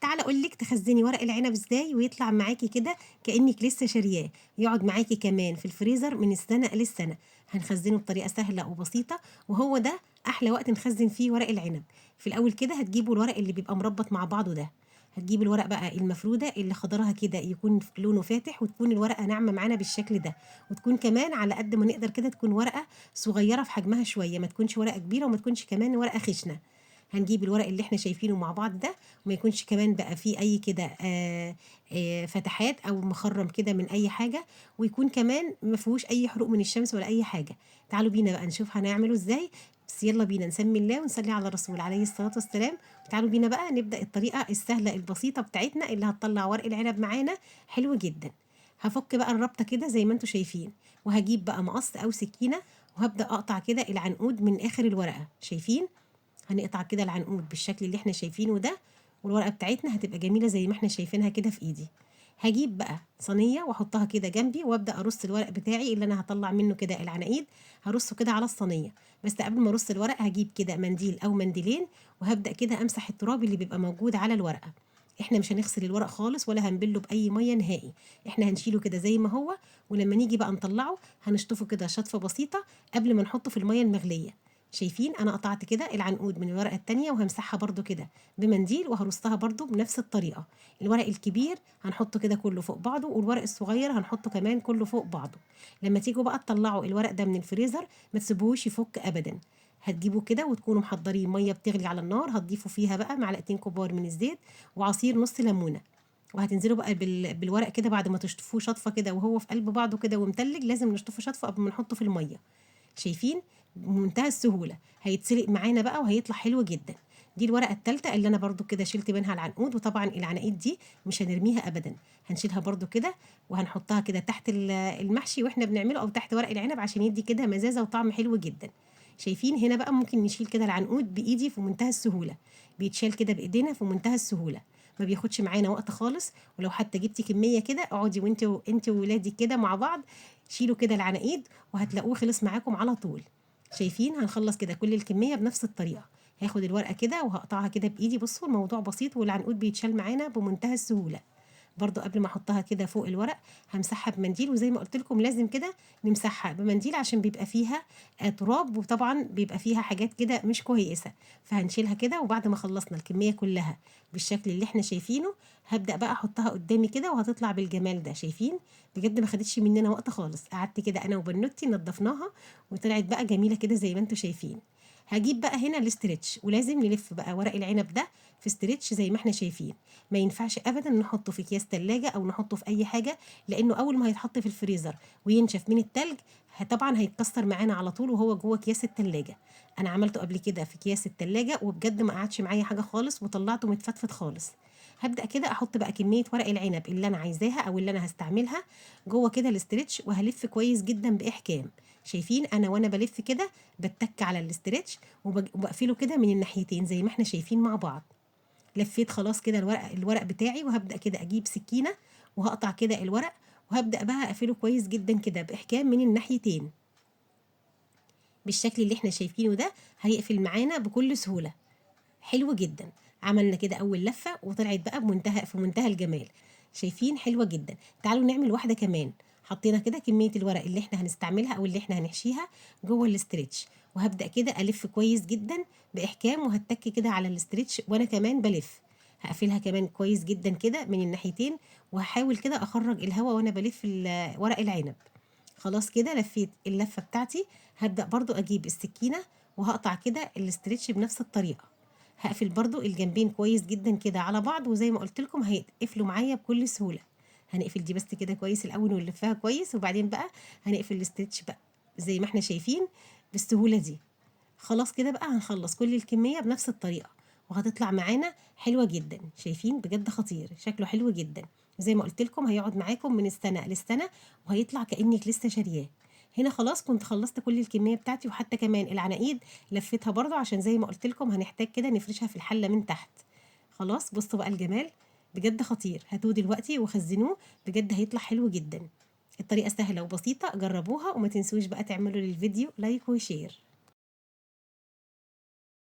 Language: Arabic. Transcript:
تعالى اقول لك تخزني ورق العنب ازاي ويطلع معاكي كده كأنك لسه شارياه، يقعد معاكي كمان في الفريزر من السنة للسنة. هنخزنه بطريقة سهلة وبسيطة، وهو ده احلى وقت نخزن فيه ورق العنب. في الاول كده هتجيبوا الورق اللي بيبقى مربط مع بعضه ده، هتجيب الورق بقى المفرودة اللي خضرها كده يكون لونه فاتح، وتكون الورقة ناعمة معانا بالشكل ده، وتكون كمان على قد ما نقدر كده تكون ورقة صغيرة في حجمها شوية، ما تكونش ورقة كبيرة وما تكونش كمان ورقة خشنة. هنجيب الورق اللي احنا شايفينه مع بعض ده، وما يكونش كمان بقى فيه اي كده فتحات او مخرم كده من اي حاجه، ويكون كمان ما فيهوش اي حروق من الشمس ولا اي حاجه. تعالوا بينا بقى نشوف هنعمله ازاي. بس يلا بينا نسمي الله ونصلي على الرسول عليه الصلاه والسلام. تعالوا بينا بقى نبدا الطريقه السهله البسيطه بتاعتنا اللي هتطلع ورق العنب معانا حلو جدا. هفك بقى الربطه كده زي ما انتم شايفين، وهجيب بقى مقص او سكينه، وهبدا اقطع كده العنقود من اخر الورقه. شايفين؟ هنقطع كده العنقود بالشكل اللي احنا شايفينه ده، والورقه بتاعتنا هتبقى جميله زي ما احنا شايفينها كده في ايدي. هجيب بقى صينيه واحطها كده جنبي، وابدا ارص الورق بتاعي اللي انا هطلع منه كده العناقيد، هرصه كده على الصينيه. بس قبل ما ارص الورق هجيب كده منديل او منديلين، وهبدا كده امسح التراب اللي بيبقى موجود على الورقه. احنا مش هنغسل الورق خالص ولا هنبله باي ميه نهائي، احنا هنشيله كده زي ما هو، ولما نيجي بقى نطلعه هنشطفه كده شطفه بسيطه قبل ما نحطه في الميه المغليه. شايفين انا قطعت كده العنقود من الورقه التانية، وهمسحها برضو كده بمنديل، وهرصها برضو بنفس الطريقه. الورق الكبير هنحطه كده كله فوق بعضه، والورق الصغير هنحطه كمان كله فوق بعضه. لما تيجوا بقى تطلعوا الورق ده من الفريزر ما تسيبوهوش يفك ابدا. هتجيبوا كده وتكونوا محضرين ميه بتغلي على النار، هتضيفوا فيها بقى معلقتين كبار من الزيت وعصير نص ليمونه، وهتنزلوا بقى بالورق كده بعد ما تشطفوه شطفه كده وهو في قلب بعضه كده ومتلج. لازم نشطفه شطفه قبل ما نحطه في الميه. شايفين؟ بمنتهى السهولة هيتسلق معانا بقى وهيطلع حلو جدا. دي الورقة التالتة اللي انا برضو كده شلت منها العنقود، وطبعا العناقيد دي مش هنرميها ابدا، هنشيلها برضو كده وهنحطها كده تحت المحشي واحنا بنعمله، او تحت ورق العنب عشان يدي كده مزازة وطعم حلو جدا. شايفين؟ هنا بقى ممكن نشيل كده العنقود بايدي في منتهى السهولة، بيتشال كده بايدينا في منتهى السهولة، ما بياخدش معانا وقت خالص. ولو حتى جبتي كمية كده اقعدي وانت وولادك كده مع بعض شيلوا كده العناقيد وهتلاقوه خلص معاكم على طول. شايفين؟ هنخلص كده كل الكمية بنفس الطريقة. هاخد الورقة كده وهقطعها كده بإيدي. بصوا الموضوع بسيط، والعنقود بيتشال معانا بمنتهى السهولة. برضو قبل ما احطها كده فوق الورق همسحها بمنديل، وزي ما قلت لكم لازم كده نمسحها بمنديل عشان بيبقى فيها تراب، وطبعا بيبقى فيها حاجات كده مش كويسه. فهنشيلها كده، وبعد ما خلصنا الكميه كلها بالشكل اللي احنا شايفينه هبدا بقى احطها قدامي كده وهتطلع بالجمال ده. شايفين؟ بجد ما خدتش مننا وقت خالص، قعدت كده انا وبنوتي نضفناها وطلعت بقى جميله كده زي ما انتم شايفين. هجيب بقى هنا الاسترتش، ولازم نلف بقى ورق العنب ده في استرتش زي ما احنا شايفين. ما ينفعش ابدا نحطه في اكياس تلاجة او نحطه في اي حاجه، لانه اول ما هيتحط في الفريزر وينشف من التلج طبعا هيتكسر معانا على طول وهو جوه اكياس التلاجة. انا عملته قبل كده في اكياس التلاجة وبجد ما قعدش معايا حاجه خالص، وطلعته متفتفت خالص. هبدا كده احط بقى كميه ورق العنب اللي انا عايزاها او اللي انا هستعملها جوه كده الاسترتش، وهلف كويس جدا باحكام. شايفين؟ انا وانا بلف كده بتك على الاسترتش وبقفله كده من الناحيتين زي ما احنا شايفين مع بعض. لفيت خلاص كده الورق بتاعي، وهبدأ كده اجيب سكينة وهقطع كده الورق، وهبدأ بقى اقفله كويس جدا كده باحكام من الناحيتين بالشكل اللي احنا شايفينه ده. هيقفل معانا بكل سهولة. حلو جدا. عملنا كده اول لفة وطلعت بقى في منتهى الجمال. شايفين؟ حلوة جدا. تعالوا نعمل واحدة كمان. حطينا كده كمية الورق اللي احنا هنستعملها او اللي احنا هنحشيها جوه الاسترتش، وهبدأ كده الف كويس جدا باحكام، وهتك كده على الاسترتش وانا كمان بلف. هقفلها كمان كويس جدا كده من الناحيتين، وهحاول كده اخرج الهواء وانا بلف ورق العنب. خلاص كده لفيت اللفة بتاعتي. هبدأ برضو اجيب السكينة وهقطع كده الاسترتش بنفس الطريقة. هقفل برضو الجنبين كويس جدا كده على بعض، وزي ما قلت لكم هيقفلوا معايا بكل سهولة. هنقفل دي بس كده كويس الاول ونلفها كويس، وبعدين بقى هنقفل الاسترتش بقى زي ما احنا شايفين بالسهولة دي. خلاص كده بقى هنخلص كل الكمية بنفس الطريقة، وهتطلع معانا حلوة جدا. شايفين؟ بجد خطير، شكله حلو جدا. زي ما قلت لكم هيقعد معاكم من السنة للسنة، وهيطلع كأنك لسه شارياه. هنا خلاص كنت خلصت كل الكمية بتاعتي، وحتى كمان العناقيد لفيتها برضو عشان زي ما قلت لكم هنحتاج كده نفرشها في الحلة من تحت. خلاص بصوا بقى الجمال، بجد خطير. هاتوه دلوقتي وخزنوه، بجد هيطلع حلو جدا. الطريقة سهلة وبسيطة، جربوها وما تنسوش بقى تعملوا للفيديو لايك وشير.